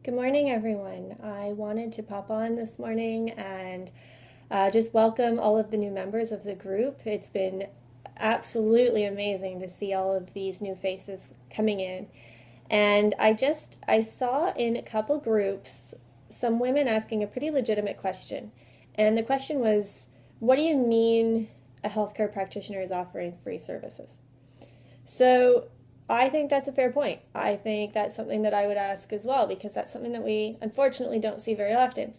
Good morning, everyone. I wanted to pop on this morning and just welcome all of the new members of the group. It's been absolutely amazing to see all of these new faces coming in. And I saw in a couple groups some women asking a pretty legitimate question. And the question was, what do you mean a healthcare practitioner is offering free services? So I think that's a fair point. I think that's something that I would ask as well, because that's something that we unfortunately don't see very often.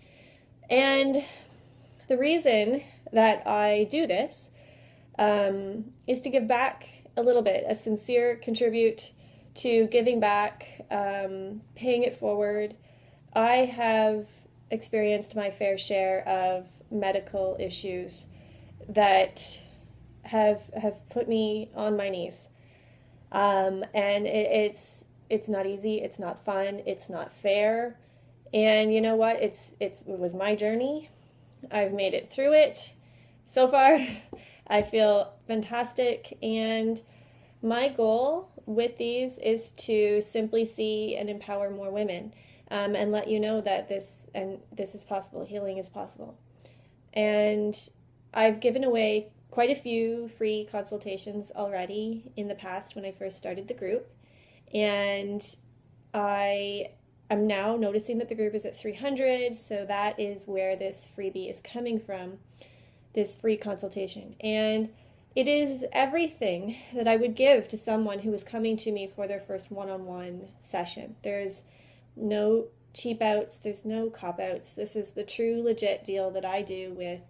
And the reason that I do this is to give back a little bit, a sincere contribute to giving back, paying it forward. I have experienced my fair share of medical issues that have put me on my knees. And it's not easy. It's not fun. It's not fair. And you know what? It was my journey. I've made it through it so far. I feel fantastic. And my goal with these is to simply see and empower more women, and let you know that this is possible. Healing is possible. And I've given away quite a few free consultations already in the past when I first started the group. And I am now noticing that the group is at 300, so that is where this freebie is coming from, this free consultation. And it is everything that I would give to someone who is coming to me for their first one-on-one session. There's no cheap outs, there's no cop outs. This is the true legit deal that I do with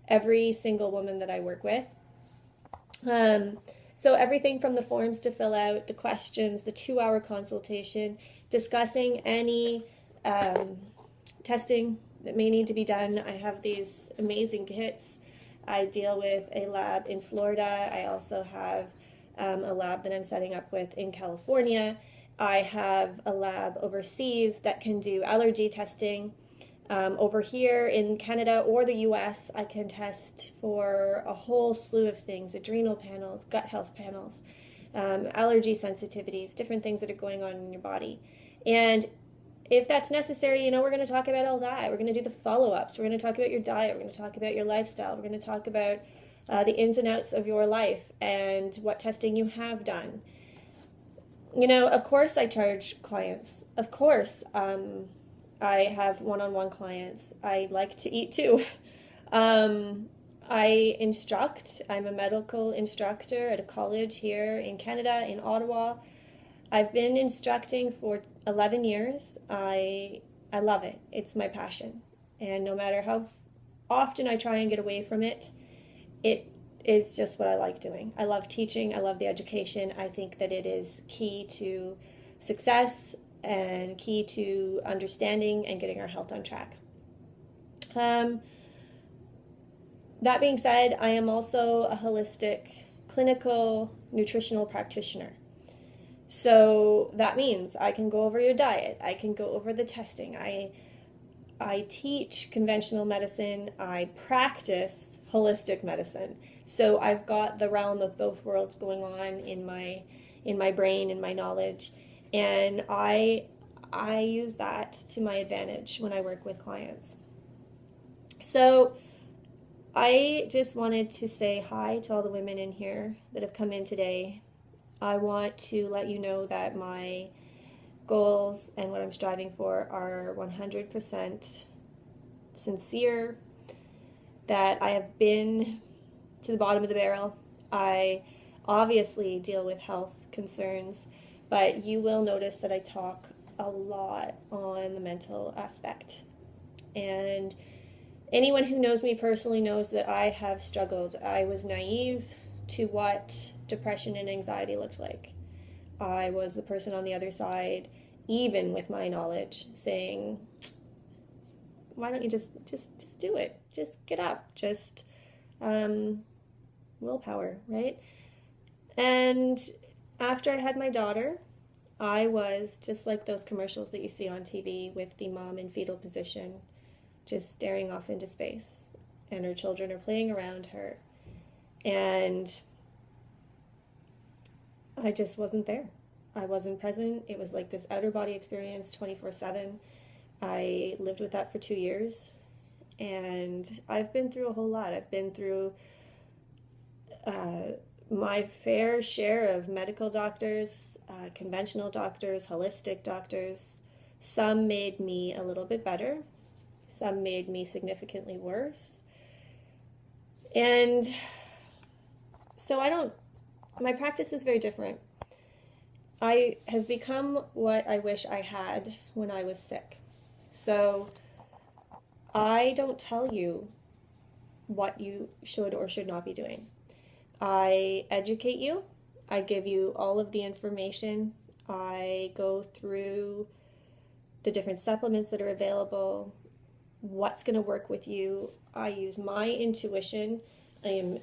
every single woman that I work with. So everything from the forms to fill out, the questions, the 2-hour consultation, discussing any testing that may need to be done. I have these amazing kits. I deal with a lab in Florida. I also have a lab that I'm setting up with in California. I have a lab overseas that can do allergy testing. Over here in Canada or the US, I can test for a whole slew of things: adrenal panels, gut health panels, allergy sensitivities, different things that are going on in your body. And if that's necessary, we're going to talk about all that. We're going to do the follow-ups. We're going to talk about your diet. We're going to talk about your lifestyle. We're going to talk about the ins and outs of your life and what testing you have done. Of course I charge clients. Of course, I have one-on-one clients. I like to eat too. I instruct. I'm a medical instructor at a college here in Canada, in Ottawa. I've been instructing for 11 years. I love it. It's my passion. And no matter how often I try and get away from it, it is just what I like doing. I love teaching. I love the education. I think that it is key to success and key to understanding and getting our health on track. That being said, I am also a holistic clinical nutritional practitioner. So that means I can go over your diet. I can go over the testing. I teach conventional medicine. I practice holistic medicine. So I've got the realm of both worlds going on in my brain and my knowledge. And I use that to my advantage when I work with clients. So I just wanted to say hi to all the women in here that have come in today. I want to let you know that my goals and what I'm striving for are 100% sincere, that I have been to the bottom of the barrel. I obviously deal with health concerns, but you will notice that I talk a lot on the mental aspect. And anyone who knows me personally knows that I have struggled. I was naive to what depression and anxiety looked like. I was the person on the other side, even with my knowledge, saying, why don't you just do it? Just get up. Just willpower, right? And after I had my daughter, I was just like those commercials that you see on TV with the mom in fetal position, just staring off into space, and her children are playing around her. And I just wasn't there. I wasn't present. It was like this outer body experience 24/7. I lived with that for 2 years, and I've been through a whole lot. I've been through my fair share of medical doctors, conventional doctors, holistic doctors. Some made me a little bit better, some made me significantly worse. And so my practice is very different. I have become what I wish I had when I was sick. So I don't tell you what you should or should not be doing. I educate you. I give you all of the information. I go through the different supplements that are available, what's going to work with you. I use my intuition. I am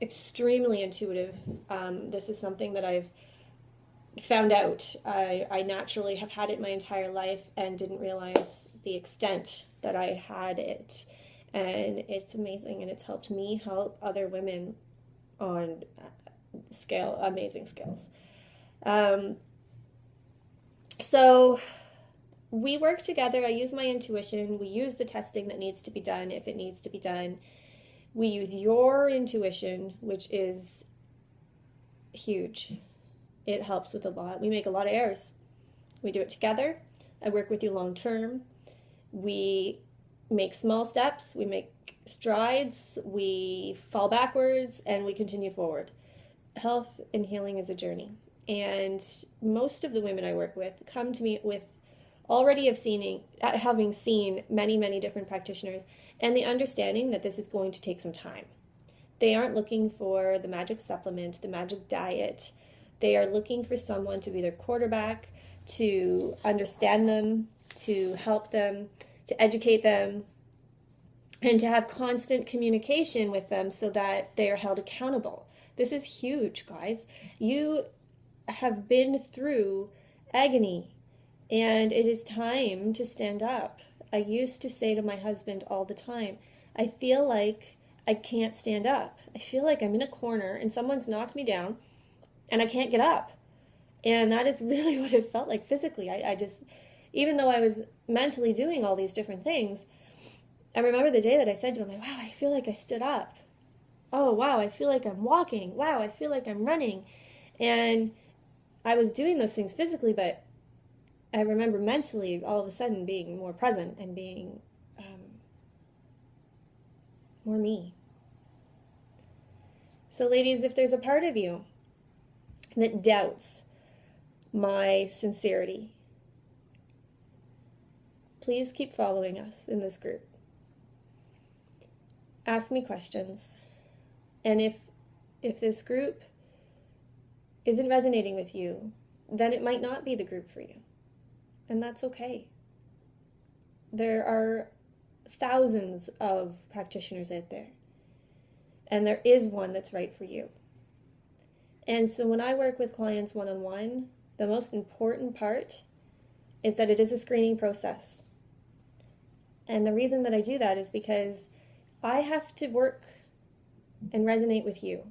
extremely intuitive. This is something that I've found out. I naturally have had it my entire life and didn't realize the extent that I had it. And it's amazing, and it's helped me help other women on amazing scales. So we work together. I use my intuition. We use the testing that needs to be done if it needs to be done. We use your intuition, which is huge. It helps with a lot. We make a lot of errors. We do it together. I work with you long term. We make small steps. We make strides. We fall backwards, and we continue forward. Health and healing is a journey. And most of the women I work with come to me with already having seen many, many different practitioners, and the understanding that this is going to take some time. They aren't looking for the magic supplement, the magic diet. They are looking for someone to be their quarterback, to understand them, to help them, to educate them, and to have constant communication with them so that they are held accountable. This is huge, guys. You have been through agony, and it is time to stand up. I used to say to my husband all the time, I feel like I can't stand up. I feel like I'm in a corner and someone's knocked me down and I can't get up. And that is really what it felt like physically. I just, even though I was mentally doing all these different things, I remember the day that I said to him, wow, I feel like I stood up. Oh, wow, I feel like I'm walking. Wow, I feel like I'm running. And I was doing those things physically, but I remember mentally all of a sudden being more present and being more me. So ladies, if there's a part of you that doubts my sincerity, please keep following us in this group. Ask me questions. And if this group isn't resonating with you, then it might not be the group for you. And that's okay. There are thousands of practitioners out there, and there is one that's right for you. And so when I work with clients one-on-one, the most important part is that it is a screening process. And the reason that I do that is because I have to work and resonate with you,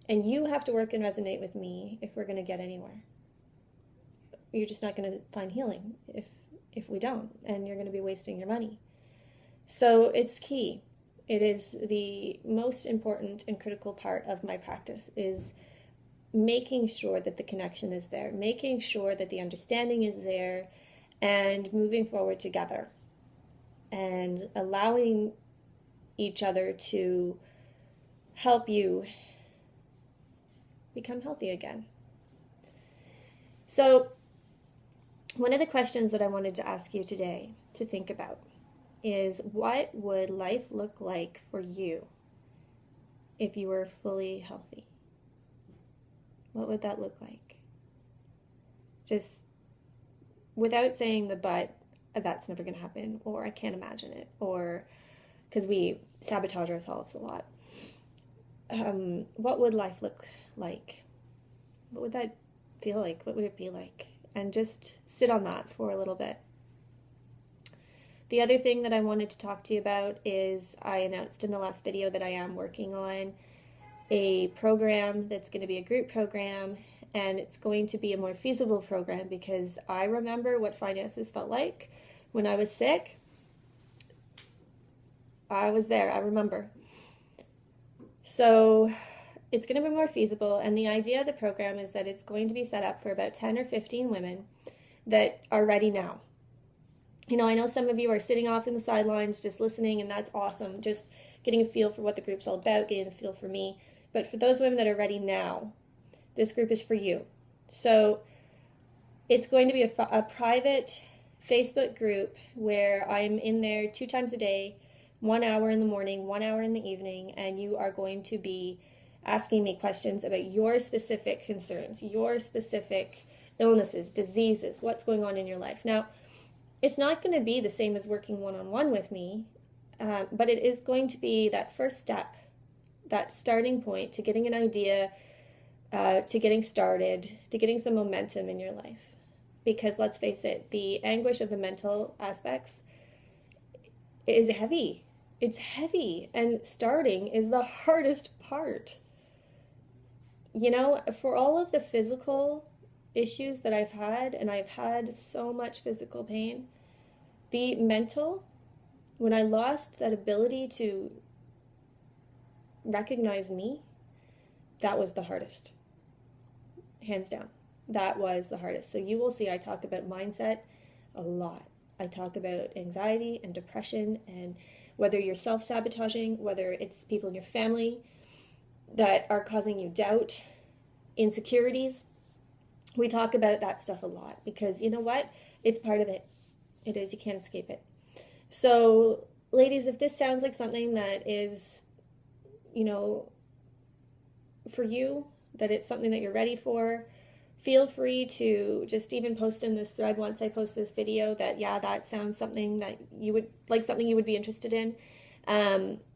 and you have to work and resonate with me if we're going to get anywhere. You're just not going to find healing if we don't, and you're going to be wasting your money. So it's key. It is the most important and critical part of my practice, is making sure that the connection is there, making sure that the understanding is there, and moving forward together and allowing each other to help you become healthy again. So one of the questions that I wanted to ask you today to think about is, what would life look like for you if you were fully healthy? What would that look like? Just without saying the but, that's never going to happen, or I can't imagine it, or because we sabotage ourselves a lot. What would life look like? What would that feel like? What would it be like? And just sit on that for a little bit. The other thing that I wanted to talk to you about is, I announced in the last video that I am working on a program that's going to be a group program, and it's going to be a more feasible program because I remember what finances felt like when I was sick. I was there, I remember. So it's going to be more feasible, and the idea of the program is that it's going to be set up for about 10 or 15 women that are ready now. You know, I know some of you are sitting off in the sidelines just listening, and that's awesome, just getting a feel for what the group's all about, getting a feel for me. But for those women that are ready now, this group is for you. So it's going to be a private Facebook group where I'm in there 2 times a day, 1 hour in the morning, 1 hour in the evening, and you are going to be asking me questions about your specific concerns, your specific illnesses, diseases, what's going on in your life. Now, it's not going to be the same as working one-on-one with me, but it is going to be that first step, that starting point to getting an idea, to getting started, to getting some momentum in your life. Because let's face it, the anguish of the mental aspects is heavy. It's heavy, and starting is the hardest part. You know, for all of the physical issues that I've had, and I've had so much physical pain, the mental, when I lost that ability to recognize me, that was the hardest. Hands down. That was the hardest. So you will see I talk about mindset a lot. I talk about anxiety and depression, and whether you're self-sabotaging, whether it's people in your family that are causing you doubt, insecurities. We talk about that stuff a lot because you know what? It's part of it. It is. You can't escape it. So, ladies, if this sounds like something that is, you know, for you, that it's something that you're ready for, feel free to just even post in this thread once I post this video that, yeah, that sounds something that you would like, something you would be interested in.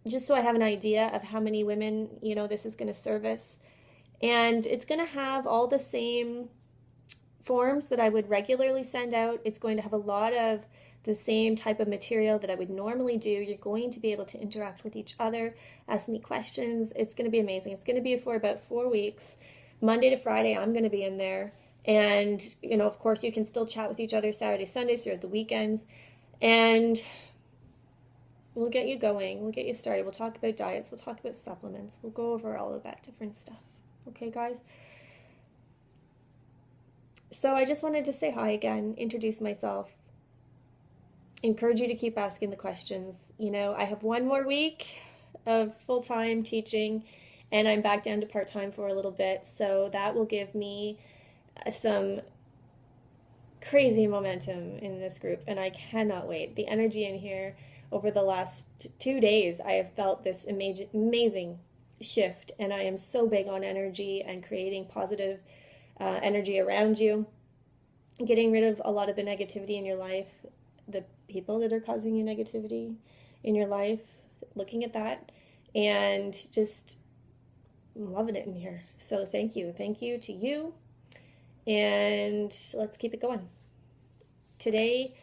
Just so I have an idea of how many women, you know, this is going to service. And it's going to have all the same forms that I would regularly send out. It's going to have a lot of the same type of material that I would normally do. You're going to be able to interact with each other, ask me questions. It's going to be amazing. It's going to be for about 4 weeks. Monday to Friday, I'm going to be in there. And, you know, of course, you can still chat with each other Saturday, Sundays, throughout the weekends. And we'll get you going. We'll get you started. We'll talk about diets. We'll talk about supplements. We'll go over all of that different stuff. Okay, guys? So I just wanted to say hi again, introduce myself, encourage you to keep asking the questions. You know, I have 1 more week of full-time teaching, and I'm back down to part-time for a little bit, so that will give me some crazy momentum in this group, and I cannot wait. The energy in here over the last 2 days, I have felt this amazing shift, and I am so big on energy and creating positive energy around you, getting rid of a lot of the negativity in your life, the people that are causing you negativity in your life, looking at that, and just loving it in here. So thank you to you, and let's keep it going. Today,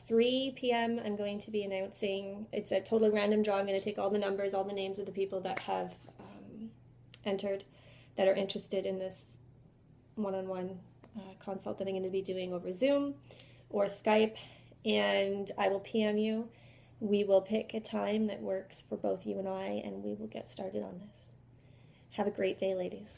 3 p.m. I'm going to be announcing, it's a totally random draw. I'm going to take all the numbers, all the names of the people that have entered that are interested in this one-on-one consult that I'm going to be doing over Zoom or Skype, and I will PM you. We will pick a time that works for both you and I, and we will get started on this. Have a great day, ladies.